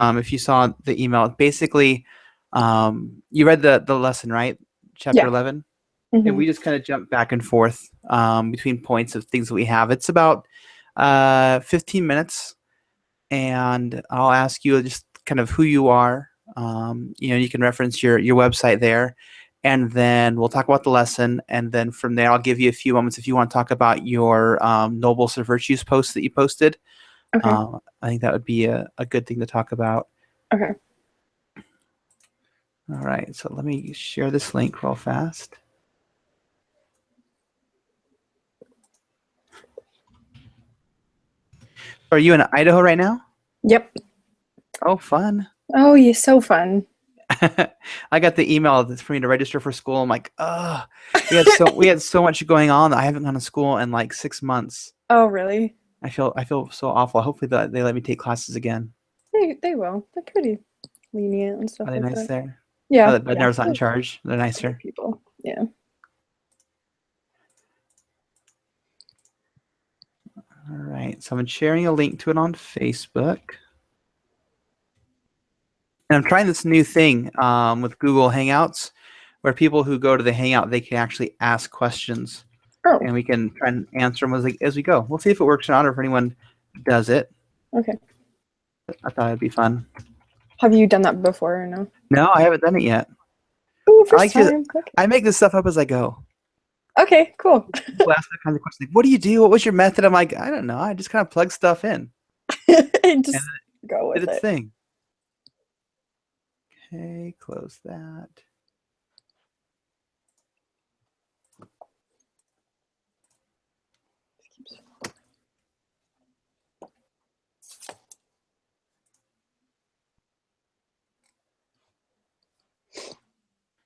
if you saw the email, basically, you read the lesson, right? Chapter Yeah. 11. And Hmm. we just kind of jump back and forth between points of things that we have. It's about 15 minutes, and I'll ask you just kind of who you are. You can reference your website there, and then we'll talk about the lesson. And then from there, I'll give you a few moments if you want to talk about your Noblest of Virtues post that you posted. Okay. I think that would be a good thing to talk about. Okay. All right, so let me share this link real fast. Are you in Idaho right now? Yep. Oh, fun. Oh, you're so fun. I got the email that's for me to register for school. I'm like, oh, we had so much going on that I haven't gone to school in like 6 months. Oh, really? I feel so awful. Hopefully they let me take classes again. They will. They're pretty lenient and stuff Are they like nice that. there? Oh, Yeah. the Yeah. Bednar's not in They're charge. They're good nicer. people. Yeah. All right. So I'm sharing a link to it on Facebook. And I'm trying this new thing with Google Hangouts where people who go to the Hangout, they can actually ask questions Oh, and we can try and answer them as we go. We'll see if it works or not or if anyone does it. okay. I thought it'd be fun. Have you done that before or no? No, I haven't done it yet. Oh, I first like to. time. Okay. I make this stuff up as I go. Okay, cool. People ask that kind of question, like, "What do you do? What was your method?" I'm like, I don't know. I just kind of plug stuff in, and Just go it did with its it. thing. Okay, close that.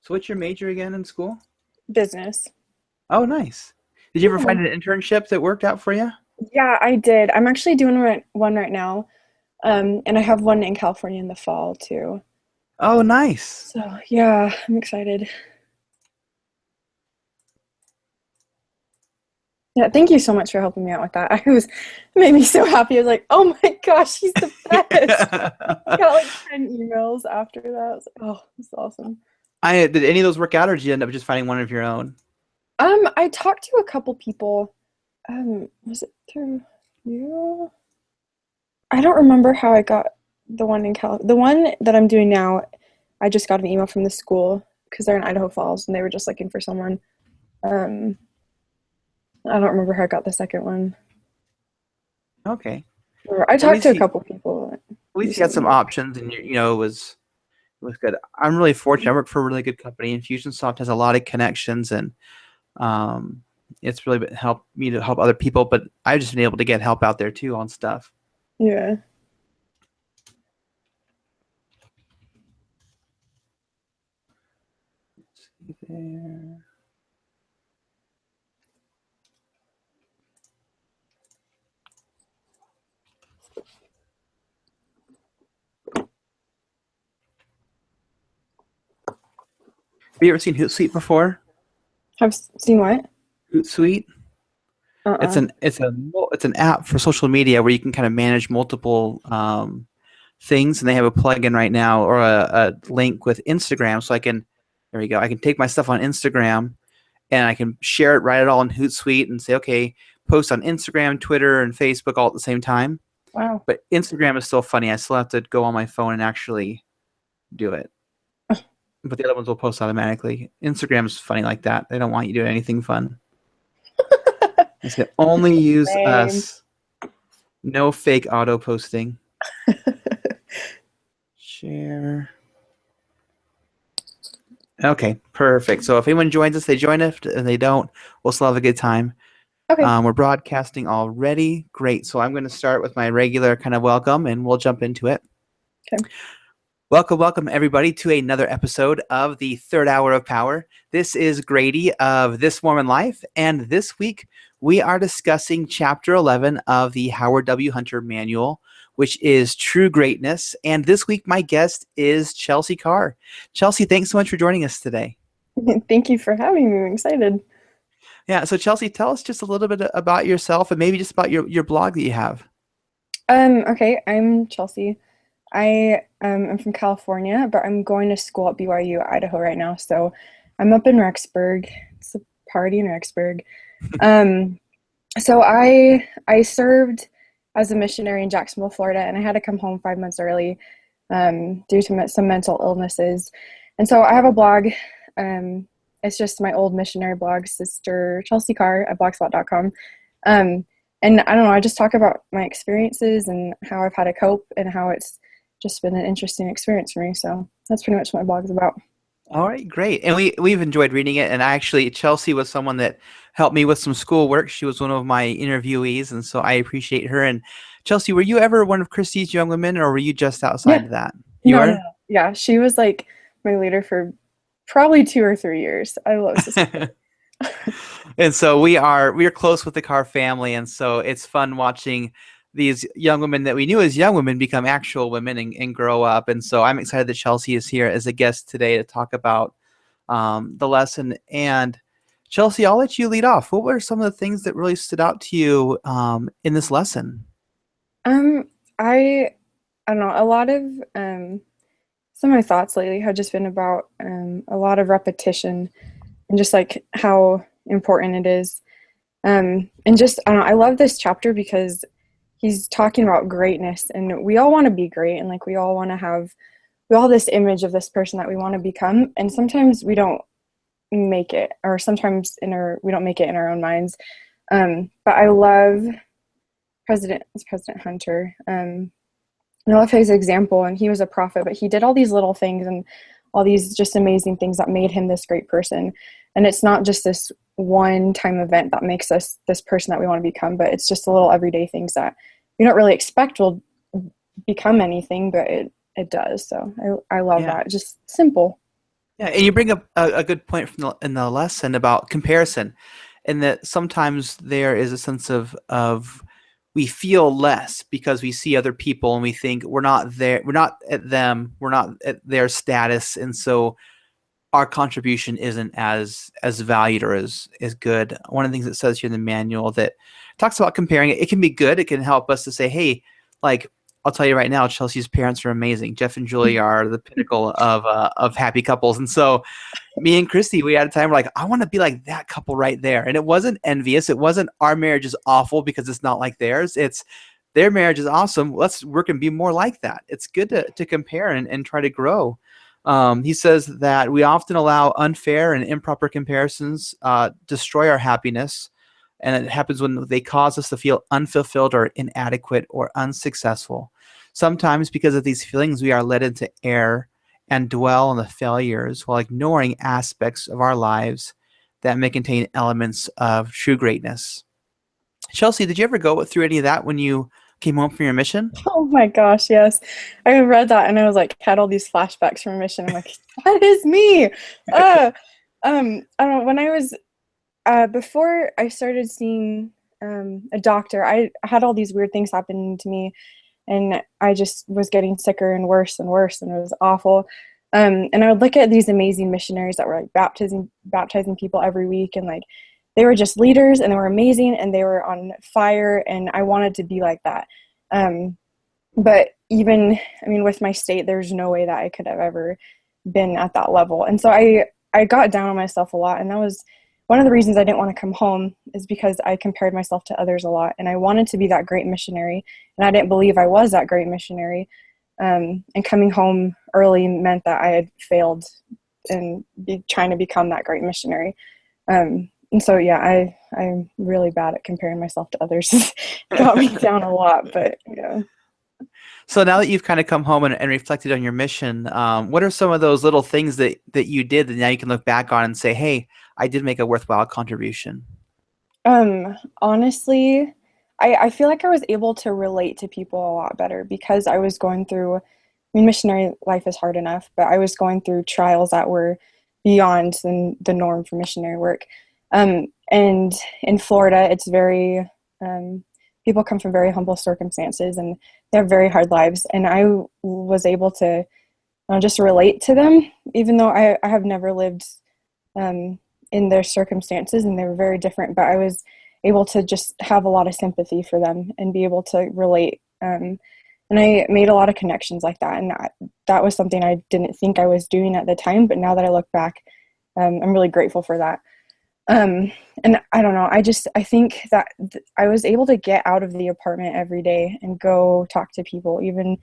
So, what's your major again in school? Business. Oh, nice. Did you ever Yeah. find an internship that worked out for you? Yeah, I did. I'm actually doing one right now. And I have one in California in the fall too. Oh, nice. So yeah, I'm excited. Yeah, thank you so much for helping me out with that. Made me so happy. I was like, oh my gosh, he's the best. I got like 10 emails after that. I was like, oh, this is awesome. I did any of those work out, or did you end up just finding one of your own? I talked to a couple people. Was it through you? I don't remember how I got the one in Cal. The one that I'm doing now, I just got an email from the school because they're in Idaho Falls and they were just looking for someone. Um, I don't remember how I got the second one. Okay. I Well, talked to a couple people at least you got some recently. options, and it was good. I'm really fortunate. I work for a really good company. Infusionsoft has a lot of connections, and um, it's really helped me to help other people. But I've just been able to get help out there too on stuff. Yeah. Let's see there. Have you ever seen Hootsuite before? Have seen what? Hootsuite. It's Uh-uh. an app for social media where you can kind of manage multiple things, and they have a plugin right now or a link with Instagram, so I can. There we go. I can take my stuff on Instagram and I can share it, write it all in Hootsuite, and say, okay, post on Instagram, Twitter, and Facebook all at the same time. Wow. But Instagram is still funny. I still have to go on my phone and actually do it. But the other ones will post automatically. Instagram's funny like that. They don't want you doing anything fun. They say only use Lame. us. No fake auto posting. Share. Okay, perfect. So if anyone joins us, they join us, and they don't, we'll still have a good time. Okay. We're broadcasting already. Great. So I'm going to start with my regular kind of welcome, and we'll jump into it. Okay. Welcome, everybody, to another episode of the Third Hour of Power. This is Grady of This Mormon Life, and this week we are discussing Chapter 11 of the Howard W. Hunter Manual, which is True Greatness. And this week, my guest is Chelsea Carr. Chelsea, thanks so much for joining us today. Thank you for having me. I'm excited. Yeah, so Chelsea, tell us just a little bit about yourself and maybe just about your blog that you have. Okay, I'm Chelsea. I'm from California, but I'm going to school at BYU, Idaho right now. So I'm up in Rexburg. It's a party in Rexburg. Um, so I served as a missionary in Jacksonville, Florida, and I had to come home 5 months early due to some mental illnesses. And so I have a blog. Um, it's just my old missionary blog, Sister Chelsea Carr at blogspot.com. Um, and I don't know, I just talk about my experiences and how I've had to cope and how it's just been an interesting experience for me. So that's pretty much what my blog is about. All right, great. And we've enjoyed reading it. And actually, Chelsea was someone that helped me with some schoolwork. She was one of my interviewees, and so I appreciate her. And Chelsea, were you ever one of Christie's young women, or were you just outside Yeah. of that? You No, no, were? no. Yeah, she was like my leader for probably 2 or 3 years. I love Sister. And so we are close with the Carr family, and so it's fun watching these young women that we knew as young women become actual women and grow up. And so I'm excited that Chelsea is here as a guest today to talk about the lesson. And Chelsea, I'll let you lead off. What were some of the things that really stood out to you in this lesson? Um, I don't know, a lot of some of my thoughts lately have just been about a lot of repetition and just like how important it is. And just I don't know, I love this chapter because he's talking about greatness, and we all want to be great, and like we all have this image of this person that we want to become, and sometimes we don't make it, or sometimes we don't make it in our own minds. But I love President Hunter. And I love his example, and he was a prophet, but he did all these little things and all these just amazing things that made him this great person. And it's not just this one time event that makes us this person that we want to become, but it's just the little everyday things that we don't really expect will become anything, but it does. So I love Yeah. that. Just simple. Yeah, and you bring up a good point in the lesson about comparison, and that sometimes there is a sense of we feel less because we see other people and we think we're not there, we're not at them, we're not at their status, and so our contribution isn't as valued or as good. One of the things it says here in the manual that talks about comparing it, it can be good. It can help us to say, hey, like I'll tell you right now, Chelsea's parents are amazing. Jeff and Julie are the pinnacle of happy couples, and so me and Christy, we had a time like I want to be like that couple right there, and it wasn't envious. It wasn't our marriage is awful because it's not like theirs. It's their marriage is awesome. Let's work and be more like that. It's good to compare and try to grow. He says that we often allow unfair and improper comparisons destroy our happiness, and it happens when they cause us to feel unfulfilled or inadequate or unsuccessful. Sometimes, because of these feelings, we are led into error and dwell on the failures while ignoring aspects of our lives that may contain elements of true greatness. Chelsea, did you ever go through any of that when you came home from your mission? Oh my gosh, yes. I read that and I was like, had all these flashbacks from mission. I'm like, that is me. Uh, I don't know. When I was before I started seeing a doctor, I had all these weird things happening to me, and I just was getting sicker and worse, and it was awful. And I would look at these amazing missionaries that were like baptizing people every week, and like they were just leaders, and they were amazing, and they were on fire, and I wanted to be like that. Um, but even, I mean, with my state, there's no way that I could have ever been at that level. And so I got down on myself a lot, and that was one of the reasons I didn't want to come home, is because I compared myself to others a lot, and I wanted to be that great missionary, and I didn't believe I was that great missionary. And coming home early meant that I had failed in trying to become that great missionary. And so, yeah, I'm really bad at comparing myself to others. Got me down a lot, but yeah. So now that you've kind of come home and reflected on your mission, what are some of those little things that you did that now you can look back on and say, hey, I did make a worthwhile contribution? Honestly, I feel like I was able to relate to people a lot better because I was going through, I mean, missionary life is hard enough, but I was going through trials that were beyond the norm for missionary work. And in Florida, it's very, people come from very humble circumstances and they have very hard lives. And I was able to just relate to them, even though I have never lived in their circumstances and they were very different, but I was able to just have a lot of sympathy for them and be able to relate. And I made a lot of connections like that. And that was something I didn't think I was doing at the time. But now that I look back, I'm really grateful for that. And I don't know, I think that I was able to get out of the apartment every day and go talk to people, even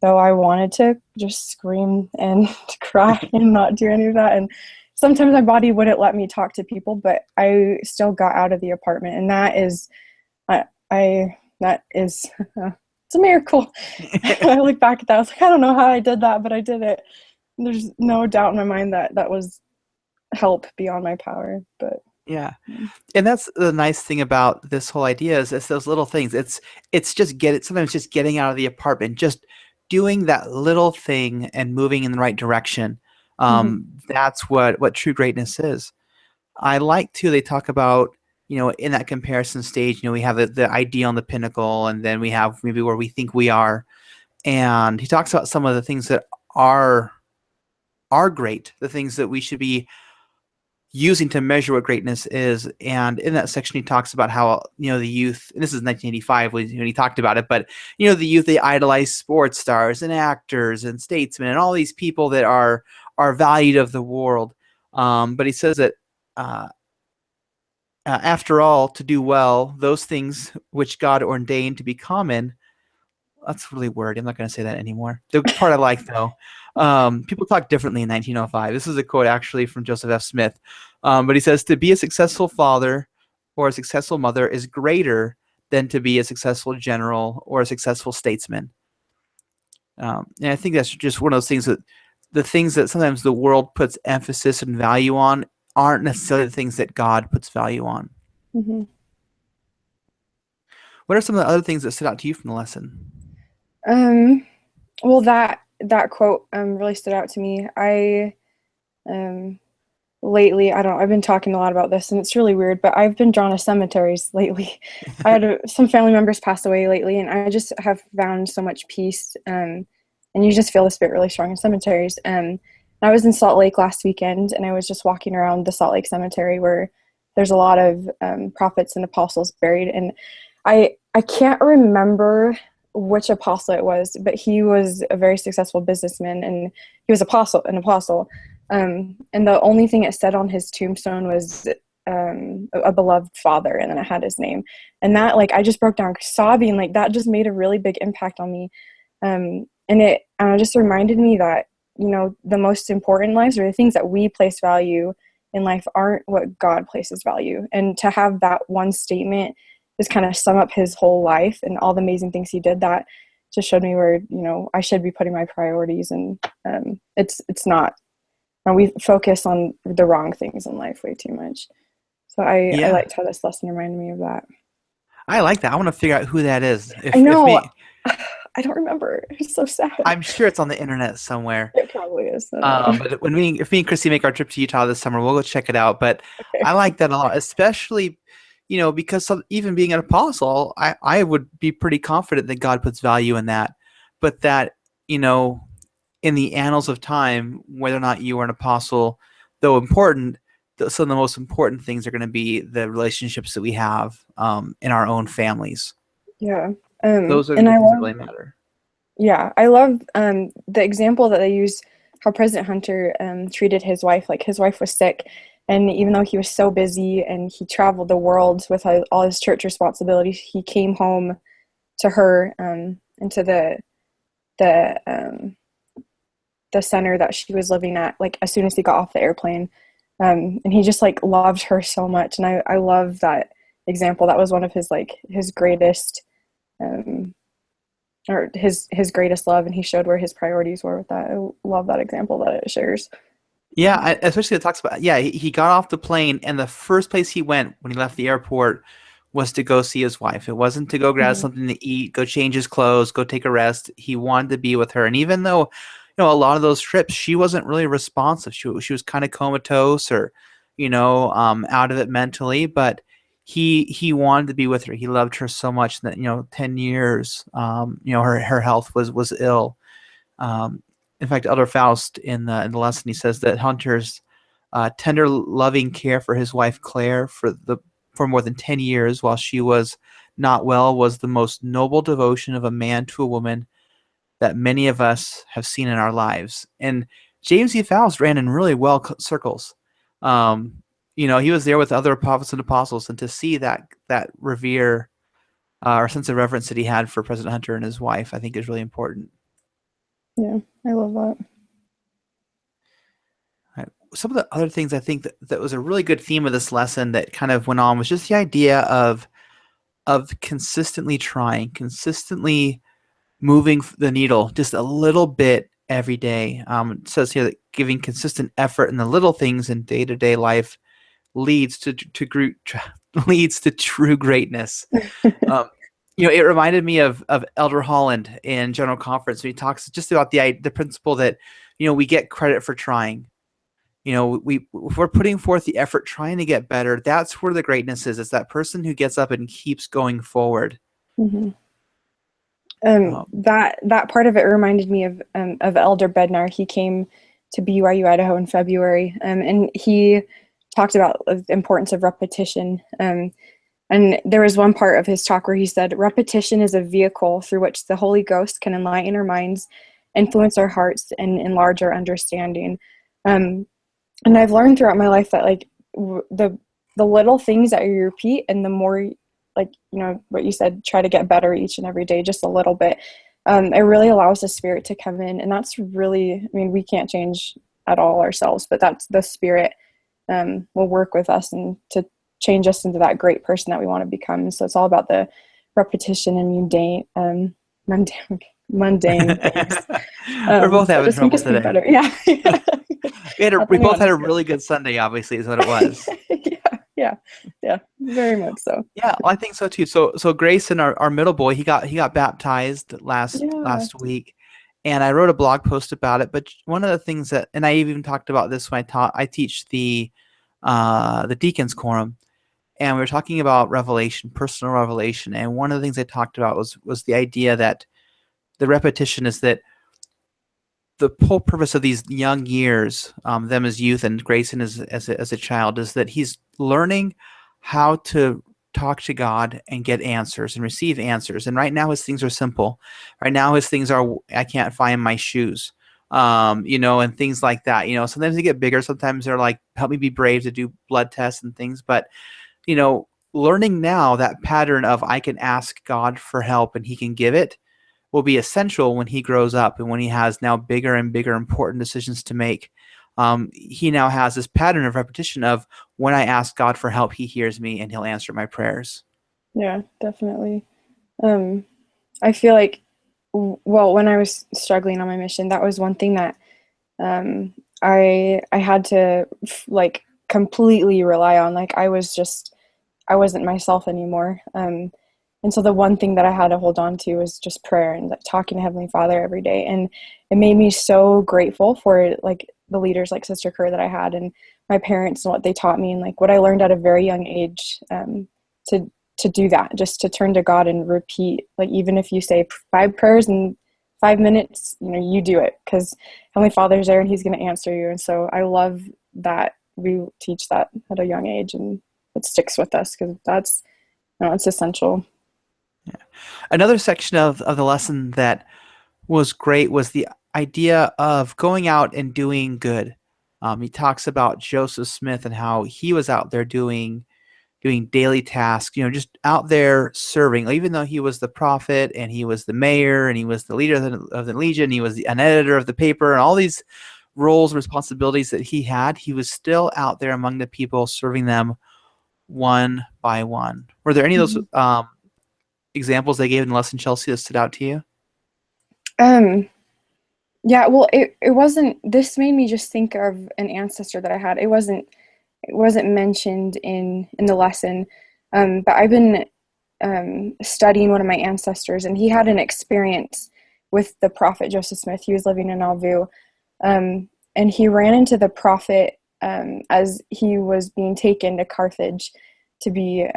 though I wanted to just scream and cry and not do any of that. And sometimes my body wouldn't let me talk to people, but I still got out of the apartment. And that is, it's a miracle. I look back at that, I was like, I don't know how I did that, but I did it. There's no doubt in my mind that that was help beyond my power. But Yeah. And that's the nice thing about this whole idea is it's those little things. It's just sometimes just getting out of the apartment, just doing that little thing and moving in the right direction. That's what true greatness is. I like too, they talk about, in that comparison stage, we have the ideal and the pinnacle, and then we have maybe where we think we are. And he talks about some of the things that are great, the things that we should be using to measure what greatness is. And in that section, he talks about how, the youth, and this is 1985 when he talked about it, but, the youth, they idolize sports stars and actors and statesmen and all these people that are valued of the world. But he says that after all, to do well, those things which God ordained to be common. That's really wordy. I'm not going to say that anymore. The part I like, though, people talk differently in 1905. This is a quote actually from Joseph F. Smith. But he says, to be a successful father or a successful mother is greater than to be a successful general or a successful statesman. And I think that's just one of those things that the things that sometimes the world puts emphasis and value on aren't necessarily the things that God puts value on. Mm-hmm. What are some of the other things that stood out to you from the lesson? Well, that quote really stood out to me. I lately, I've been talking a lot about this, and it's really weird, but I've been drawn to cemeteries lately. I had some family members pass away lately, and I just have found so much peace. And you just feel the spirit really strong in cemeteries. I was in Salt Lake last weekend, and I was just walking around the Salt Lake Cemetery where there's a lot of prophets and apostles buried. And I can't remember which apostle it was, but he was a very successful businessman, and he was an apostle. And the only thing it said on his tombstone was a beloved father, and then it had his name. And that, I just broke down sobbing. That just made a really big impact on me. And it just reminded me that, the most important lives, or the things that we place value in life, aren't what God places value. And to have that one statement just kind of sum up his whole life and all the amazing things he did, that just showed me where, I should be putting my priorities. And it's not. We focus on the wrong things in life way too much. So I liked how this lesson reminded me of that. I like that. I want to figure out who that is. I know. I don't remember. It's so sad. I'm sure it's on the internet somewhere. It probably is. But if me and Chrissy make our trip to Utah this summer, we'll go check it out. But okay. I like that a lot, especially, because even being an apostle, I would be pretty confident that God puts value in that. But that, in the annals of time, whether or not you are an apostle, though important, some of the most important things are going to be the relationships that we have in our own families. Yeah. Those are the things that really matter. Yeah. I love the example that they use, how President Hunter treated his wife. His wife was sick, and even though he was so busy and he traveled the world with all his church responsibilities, he came home to her and to the center that she was living at, as soon as he got off the airplane. And he just loved her so much. And I love that example. That was one of his greatest, or his greatest love. And he showed where his priorities were with that. I love that example that it shares. Yeah. Especially it talks about, he got off the plane, and the first place he went when he left the airport was to go see his wife. It wasn't to go grab something to eat, go change his clothes, go take a rest. He wanted to be with her. And even though, a lot of those trips, she wasn't really responsive. She was kind of comatose or, out of it mentally, but he wanted to be with her. He loved her so much that, 10 years, her health was ill. In fact, Elder Faust in the lesson, he says that Hunter's tender, loving care for his wife, Claire, for more than 10 years while she was not well, was the most noble devotion of a man to a woman that many of us have seen in our lives. And James E. Faust ran in really well circles. He was there with other prophets and apostles, and to see that revere or sense of reverence that he had for President Hunter and his wife, I think is really important. Yeah, I love that. Right. Some of the other things I think that was a really good theme of this lesson that kind of went on was just the idea of consistently trying, consistently moving the needle just a little bit every day. It says here that giving consistent effort in the little things in day-to-day life leads to true greatness. It reminded me of Elder Holland in General Conference when he talks just about the principle that we get credit for trying. If we're putting forth the effort trying to get better, that's where the greatness is. It's that person who gets up and keeps going forward. Mm-hmm. That part of it reminded me of Elder Bednar. He came to BYU Idaho in February, and he talked about the importance of repetition. And there was one part of his talk where he said, repetition is a vehicle through which the Holy Ghost can enlighten our minds, influence our hearts, and enlarge our understanding. And I've learned throughout my life that the little things that you repeat, and the more what you said, try to get better each and every day, just a little bit. It really allows the Spirit to come in, and that's really, we can't change at all ourselves, but that's the Spirit will work with us and to change us into that great person that we want to become. So it's all about the repetition and mundane things. We're both having trouble today. Better. Yeah. we both had a really good Sunday, obviously, is what it was. Yeah, very much so. Yeah, well, I think so too. So Grayson, our middle boy, he got baptized last week, and I wrote a blog post about it. But one of the things that, and I even talked about this when I teach the deacons quorum, and we were talking about revelation, personal revelation. And one of the things I talked about was the idea that the repetition is that the whole purpose of these young years, them as youth and Grayson as a child, is that he's learning how to talk to God and get answers and receive answers. And right now his things are simple. Right now his things are, I can't find my shoes, and things like that. Sometimes they get bigger. Sometimes they're like, help me be brave to do blood tests and things. But, learning now that pattern of I can ask God for help and he can give it will be essential when he grows up and when he has now bigger and bigger important decisions to make. He now has this pattern of repetition of when I ask God for help, he hears me and he'll answer my prayers. Yeah, definitely. I feel like, when I was struggling on my mission, that was one thing that I had to completely rely on. I wasn't myself anymore. And so the one thing that I had to hold on to was just prayer and talking to Heavenly Father every day. And it made me so grateful for the leaders like Sister Kerr that I had, and my parents, and what they taught me, and what I learned at a very young age, to do that, just to turn to God and repeat, even if you say 5 prayers in 5 minutes, you do it, because Heavenly Father's there and he's going to answer you. And so I love that we teach that at a young age, and it sticks with us because that's, it's essential. Yeah. Another section of the lesson that was great was the idea of going out and doing good. He talks about Joseph Smith and how he was out there doing daily tasks, just out there serving, even though he was the prophet and he was the mayor and he was the leader of the Legion, he was an editor of the paper, and all these roles and responsibilities that he had, he was still out there among the people serving them one by one. Were there any of those examples they gave in the lesson, Chelsea, that stood out to you? Yeah, well, it wasn't, this made me just think of an ancestor that I had. It wasn't mentioned in the lesson, but I've been studying one of my ancestors, and he had an experience with the prophet Joseph Smith. He was living in Nauvoo, and he ran into the prophet as he was being taken to Carthage to be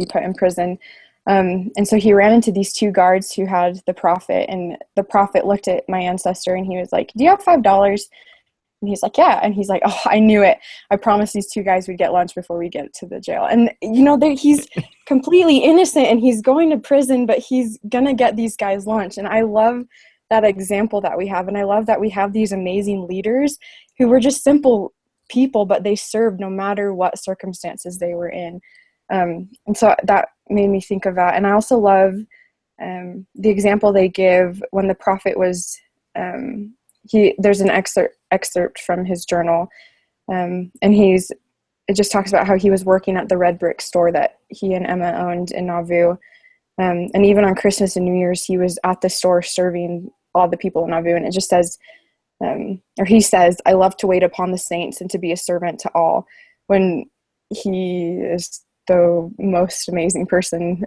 put in prison. And so he ran into these 2 guards who had the prophet, and the prophet looked at my ancestor and he was like, "Do you have $5?" And he's like, yeah. And he's like, oh, I knew it. I promised these two guys we'd get lunch before we get to the jail. And, he's completely innocent and he's going to prison, but he's going to get these guys lunch. And I love that example that we have. And I love that we have these amazing leaders who were just simple people, but they served no matter what circumstances they were in. And so that made me think of that. And I also love the example they give when the prophet was, there's an excerpt from his journal, and it just talks about how he was working at the red brick store that he and Emma owned in Nauvoo. And even on Christmas and New Year's, he was at the store serving all the people in Nauvoo. And it just says, or he says, I love to wait upon the saints and to be a servant to all, when he is the most amazing person,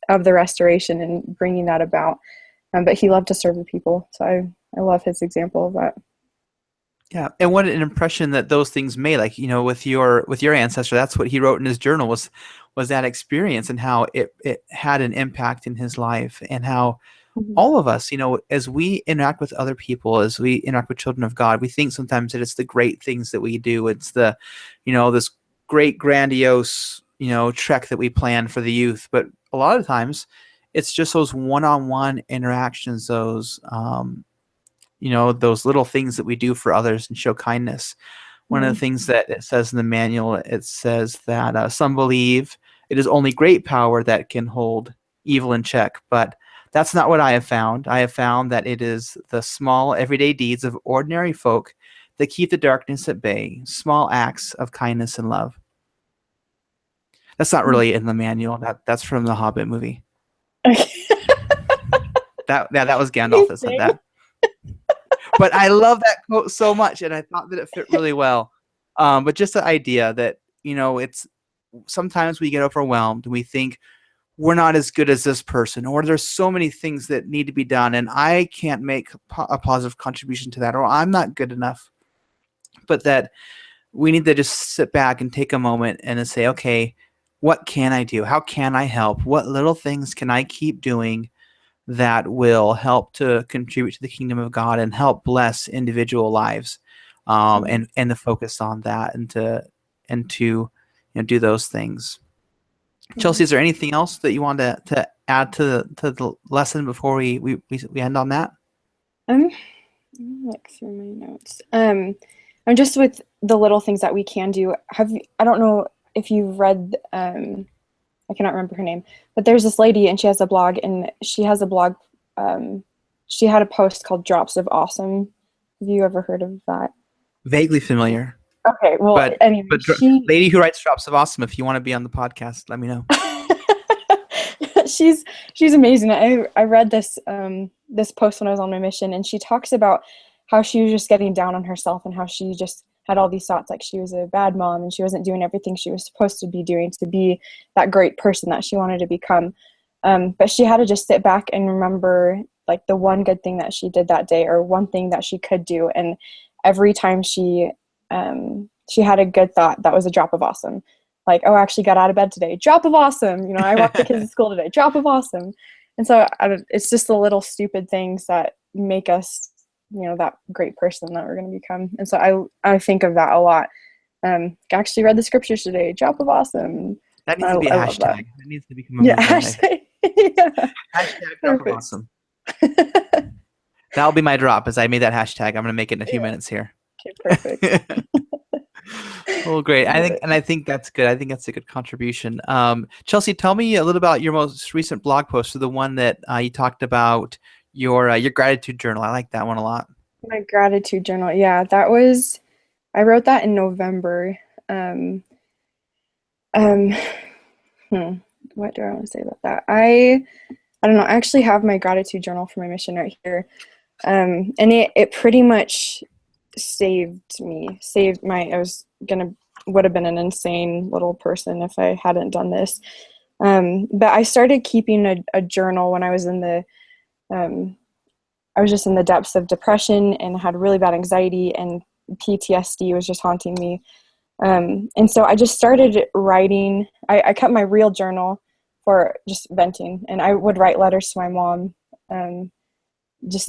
of the restoration and bringing that about. But he loved to serve the people. So I love his example of that. Yeah, and what an impression that those things made. Like, with your ancestor, that's what he wrote in his journal was that experience, and how it had an impact in his life, and how all of us, as we interact with other people, as we interact with children of God, we think sometimes that it's the great things that we do. It's the, this great grandiose, trek that we plan for the youth. But a lot of times it's just those one-on-one interactions, those, those little things that we do for others and show kindness. One of the things that it says in the manual, it says that some believe it is only great power that can hold evil in check, but that's not what I have found. I have found that it is the small, everyday deeds of ordinary folk that keep the darkness at bay, small acts of kindness and love. That's not really in the manual. That's from the Hobbit movie. Okay. That was Gandalf that said that. But I love that quote so much, and I thought that it fit really well. But just the idea that, it's sometimes we get overwhelmed and we think we're not as good as this person, or there's so many things that need to be done and I can't make a positive contribution to that, or I'm not good enough. But that we need to just sit back and take a moment and say, okay, what can I do? How can I help? What little things can I keep doing that will help to contribute to the kingdom of God and help bless individual lives, and to focus on that and to do those things. Chelsea, is there anything else that you want to add to the lesson before we end on that? Let me look through my notes. I'm just with the little things that we can do. I don't know if you've read, I cannot remember her name, but there's this lady and she has a blog, and she has a blog. She had a post called Drops of Awesome. Have you ever heard of that? Vaguely familiar. Okay, well, anyway, lady who writes Drops of Awesome, if you want to be on the podcast, let me know. she's amazing. I read this this post when I was on my mission, and she talks about how she was just getting down on herself and how she just had all these thoughts like she was a bad mom and she wasn't doing everything she was supposed to be doing to be that great person that she wanted to become. But she had to just sit back and remember like the one good thing that she did that day, or one thing that she could do. And every time she had a good thought, that was a drop of awesome. Like, oh, I actually got out of bed today. Drop of awesome. I walked the kids to school today. Drop of awesome. And so it's just the little stupid things that make us, that great person that we're going to become. And so I think of that a lot. I actually read the scriptures today. Drop of awesome. That needs to be a hashtag. That needs to become a hashtag. Yeah. Hashtag drop of awesome. That'll be my drop, as I made that hashtag. I'm going to make it in a few minutes here. Okay, perfect. Well, great. I think that's good. I think that's a good contribution. Chelsea, tell me a little about your most recent blog post, or the one that you talked about your gratitude journal. I like that one a lot. My gratitude journal. Yeah, I wrote that in November. What do I want to say about that? I don't know. I actually have my gratitude journal for my mission right here. And it pretty much saved me. Would have been an insane little person if I hadn't done this. But I started keeping a journal when I was I was just in the depths of depression and had really bad anxiety, and PTSD was just haunting me. And so I just started writing. I kept my real journal for just venting, and I would write letters to my mom,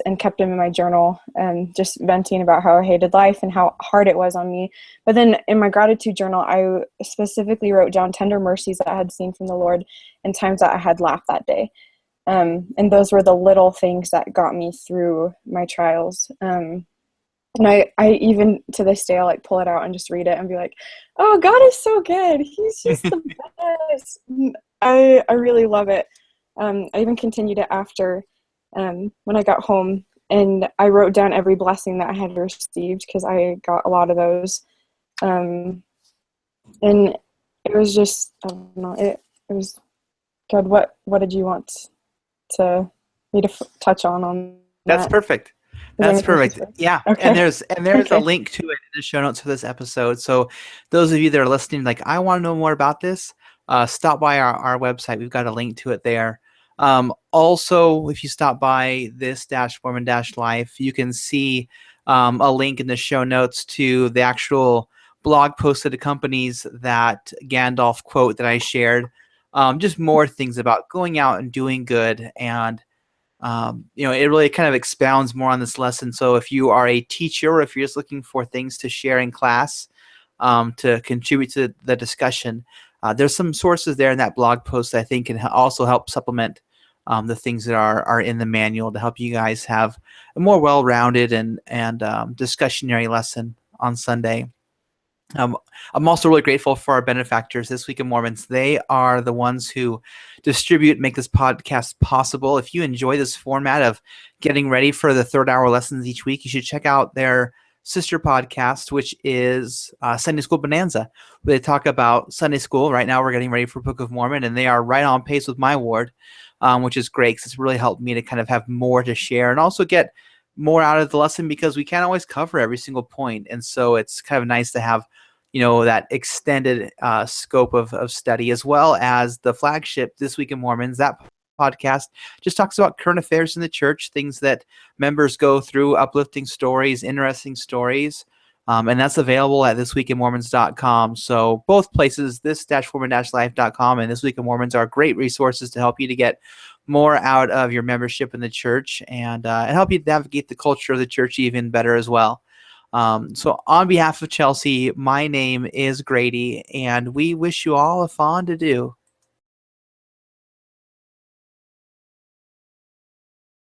and kept them in my journal, and just venting about how I hated life and how hard it was on me. But then in my gratitude journal, I specifically wrote down tender mercies that I had seen from the Lord and times that I had laughed that day. And those were the little things that got me through my trials. And I even to this day, I'll like pull it out and just read it and be like, oh, God is so good. He's just the best. I really love it. I even continued it after when I got home, and I wrote down every blessing that I had received, because I got a lot of those. And it was just, I don't know, it was good. What did you want to me to touch on That's that? perfect. That's perfect. Yeah. Okay. And there's Okay. a link to it in the show notes for this episode. So those of you that are listening, like, I want to know more about this, stop by our website. We've got a link to it there. Also, if you stop by this-Mormon-Life, you can see a link in the show notes to the actual blog post that accompanies that Gandalf quote that I shared. Just more things about going out and doing good. And it really kind of expounds more on this lesson. So if you are a teacher, or if you're just looking for things to share in class, to contribute to the discussion, there's some sources there in that blog post that I think can also help supplement the things that are in the manual to help you guys have a more well-rounded and discussionary lesson on Sunday. I'm also really grateful for our benefactors, This Week in Mormons. They are the ones who distribute and make this podcast possible. If you enjoy this format of getting ready for the third-hour lessons each week, you should check out their sister podcast, which is Sunday School Bonanza, where they talk about Sunday school. Right now we're getting ready for Book of Mormon, and they are right on pace with my ward, which is great, because it's really helped me to kind of have more to share and also get more out of the lesson, because we can't always cover every single point. And so it's kind of nice to have, that extended scope of study, as well as the flagship This Week in Mormons. That podcast just talks about current affairs in the church, things that members go through, uplifting stories, interesting stories. And that's available at thisweekinmormons.com. So both places, this-mormon-life.com and This Week in Mormons, are great resources to help you to get more out of your membership in the church, and help you navigate the culture of the church even better as well. So on behalf of Chelsea, my name is Grady, and we wish you all a fond adieu.